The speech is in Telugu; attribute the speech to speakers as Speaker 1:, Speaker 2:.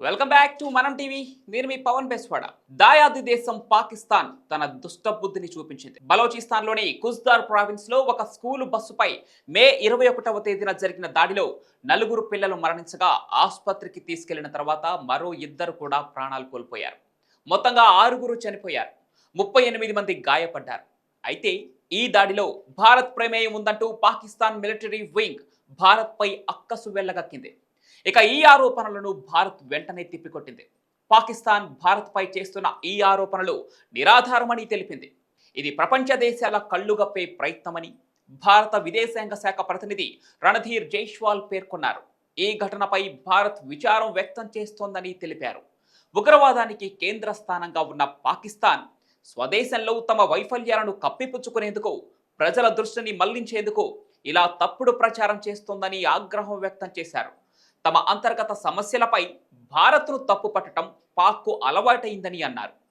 Speaker 1: వెల్కమ్ బ్యాక్ టు మనం టీవీ. నేను మీ పవన్ బెస్వాడ. దాయాది దేశం పాకిస్తాన్ తన దుష్ట బుద్ధిని చూపించింది. బలోచిస్తాన్లోని కుజ్దార్ ప్రావిన్స్ లో ఒక స్కూలు బస్సుపై మే 21వ తేదీన జరిగిన దాడిలో 4 పిల్లలు మరణించగా ఆసుపత్రికి తీసుకెళ్లిన తర్వాత మరో 2 కూడా ప్రాణాలు కోల్పోయారు. మొత్తంగా 6 చనిపోయారు. 38 మంది గాయపడ్డారు. అయితే ఈ దాడిలో భారత్ ప్రమేయం ఉందంటూ పాకిస్తాన్ మిలిటరీ వింగ్ భారత్పై అక్కసు వెళ్లగక్కింది. ఇక ఈ ఆరోపణలను భారత్ వెంటనే తిప్పికొట్టింది. పాకిస్తాన్ భారత్పై చేస్తున్న ఈ ఆరోపణలు నిరాధారమని తెలిపింది. ఇది ప్రపంచ దేశాల కళ్ళుగప్పే ప్రయత్నమని భారత విదేశాంగ శాఖ ప్రతినిధి రణధీర్ జైష్వాల్ పేర్కొన్నారు. ఈ ఘటనపై భారత్ విచారం వ్యక్తం చేస్తోందని తెలిపారు. ఉగ్రవాదానికి కేంద్ర స్థానంగా ఉన్న పాకిస్తాన్ స్వదేశంలో తమ వైఫల్యాలను కప్పిపుచ్చుకునేందుకు, ప్రజల దృష్టిని మళ్లించేందుకు ఇలా తప్పుడు ప్రచారం చేస్తోందని ఆగ్రహం వ్యక్తం చేశారు. తమ అంతర్గత సమస్యలపై భారత్ను తప్పుపట్టడం పాక్కు అలవాటైందని అన్నారు.